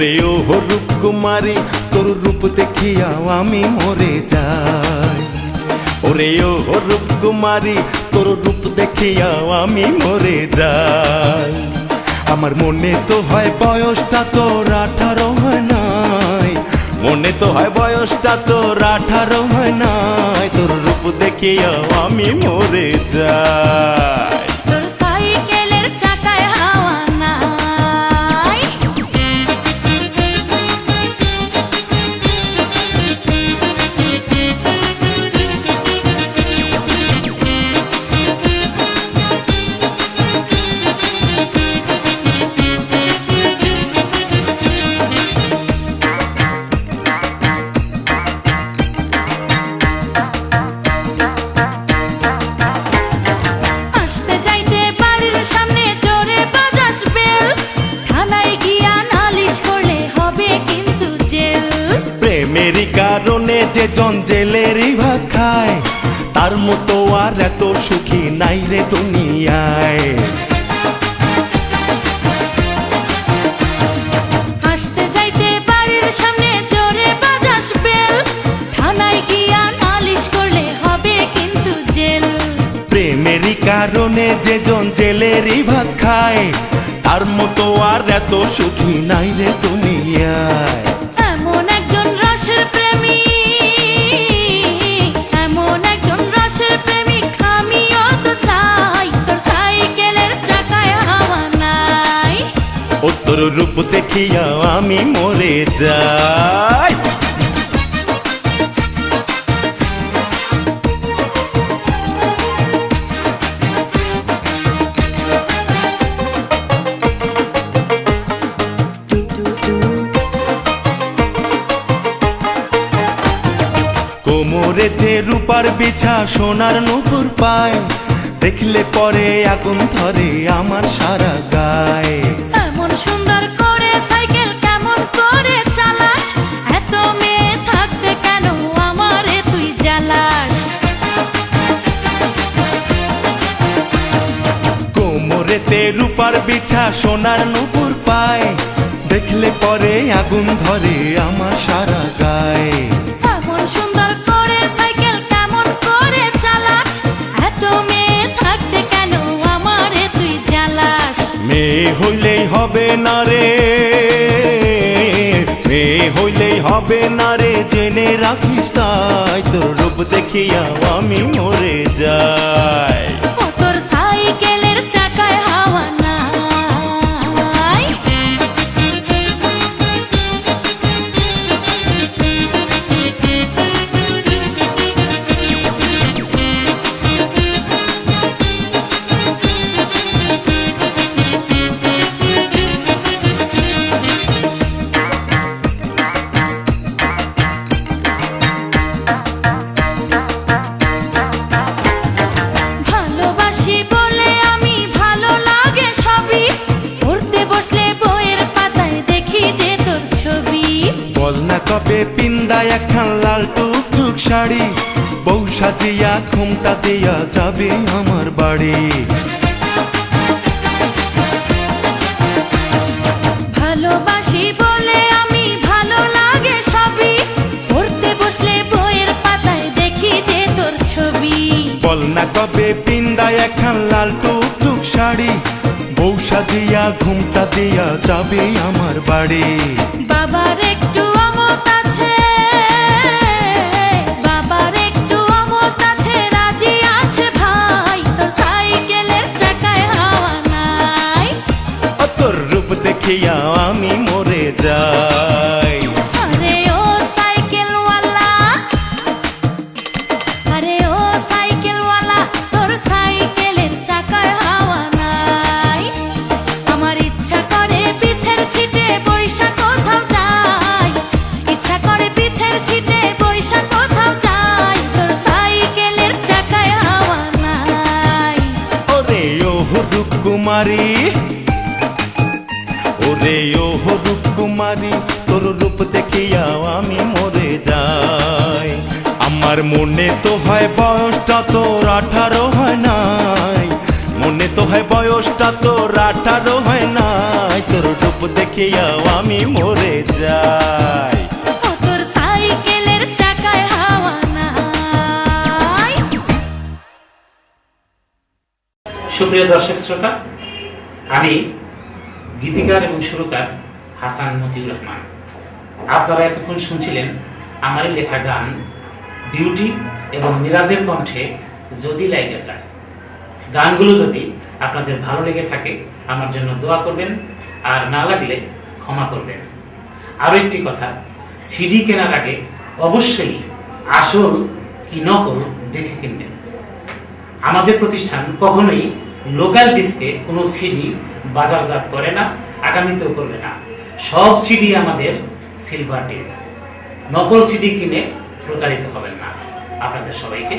ওরে ও রূপকুমারী তোর রূপ দেখিয়া আমি মরে যাই। ওরে ও রূপকুমারী তোর রূপ দেখিয়া আমি মরে যাই। আমার মনে তো হয় বয়সটা তোর 18 হয় নাই, মনে তো হয় বয়সটা তোর 18 হয় নাই। তোর রূপ দেখিয়া আমি মরে যাই। তোর সাইকেলের চাকায় হাওয়া নাই। আসতে যাইতে বাড়ির সামনে জোরে বাজাস বেল, থানায় গিয়া নালিশ করলে হবে কিন্তু জেল। প্রেমেরই কারণে যে জন জেলেরই ভাত খায়, তার মতো আর এত সুখী নাই রে দুনিয়ায়। আসতে যাইতে বাড়ির সামনে জোরে বাজাস বেল, থানায় গিয়া নালিশ করলে হবে কিন্তু জেল। প্রেমেরই কারণে যে জন জেলেরই ভাত খায়, তার মতো আর এত সুখী নাই রে দুনিয়ায়। এমন একজন রসের প্রেমিক, এমন একজন রসের প্রেমিক আমিও তো চাই। তোর সাইকেলের চাকায় হাওয়া নাই। ও তোর রূপ দেখিয়া আমি মরে যাই। কোমরেতে রূপার বিছা সোনার নূপুর পায়, দেখলে পরে আগুন ধরে আমার সারা গায়ে। এমন সুন্দর করে সাইকেল কেমন করে চালাস, এত মেয়ে থাকতে কেন আমারে তুই জ্বালাস। কোমরেতে রূপার বিছা সোনার নূপুর পায়, দেখলে পরে আগুন ধরে আমার সারা গায়ে। এমন সুন্দর করে সাইকেল কেমন করে চালাস, এত মেয়ে থাকতে কেন আমারে তুই জ্বালাস। মেয়ে হইলেই হবে না রে, মেয়ে হইলেই হবে না রে, জেনে রাখিস তাই। তোর রূপ দেখিয়া আমি মরে যাই। ও তোর সাইকেলের চাকায় হাওয়া নাই। ভালোবাসি বলে আমি ভালো লাগে সবই, পড়তে বসলে বইয়ের পাতায় দেখি যে তোর ছবি। বল না কবে পিন্দা একখান লাল টুকটুক শাড়ি, বউ সাজিয়া ঘুমটা দিয়া যাবে আমার বাড়ি। ভালোবাসি বলে আমি ভালো লাগে সবই, পড়তে বসলে বইয়ের পাতায় দেখি যে তোর ছবি। বল না কবে পিন্দা একখান লাল টুকটুক শাড়ি, বউ সাজিয়া ঘুমটা দিয়া যাবে আমার বাড়ি। বাবার একটু অমত আছে, বাবার একটু অমত আছে, রাজি আছে ভাই। তোর সাইকেলের চাকায় হাওয়া নাই। ও তোর রূপ দেখিয়া আমি মরে যাই। আরে ও সাইকেলওয়ালা, আরে ও সাইকেলওয়ালা, তোর সাইকেলের চাকায় হাওয়া নাই। আমার ইচ্ছা করে পিছের ছিটে বৈশা কোথাও যাই, ইচ্ছা করে পিছের ছিটে বৈশা কোথাও যাই। তোর সাইকেলের চাকায় হাওয়া নাই। ওরে ও রূপকুমারী, ওরে ও রূপকুমারী তোর রূপ দেখিয়া আমি মরে যাই। আমার মনে তো হয় বয়সটা তোর 18 হয় নাই, মনে তো হয় বয়সটা তোর 18 হয় নাই। তোর রূপ দেখি দেখিয়াও আমি মরে যাই। ও তোর সাইকেলের চাকায় হাওয়া নাই। সুপ্রিয় দর্শক শ্রোতা, আমি গীতিকার এবং সুরকার হাসান মতিউর রহমান। আপনারা এতক্ষণ শুনছিলেন আমারই লেখা গান বিউটি এবং মিরাজের কণ্ঠে যদি লাইগে যায়। গানগুলো যদি আপনাদের ভালো লেগে থাকে আমার জন্য দোয়া করবেন, আর না লাগলে ক্ষমা করবেন। আরও একটি কথা, সিডি কেনার আগে অবশ্যই আসল কি নকল দেখে কিনবেন। আমাদের প্রতিষ্ঠান কখনোই লোকাল ডিস্কে কোনো সিডি বাজারজাত করে না, আগামীতেও করবে না। সব সিডি আমাদের সিলভার ডিস্ক। নকল সিডি কিনে প্রতারিত হবেন না। আপনাদের সবাইকে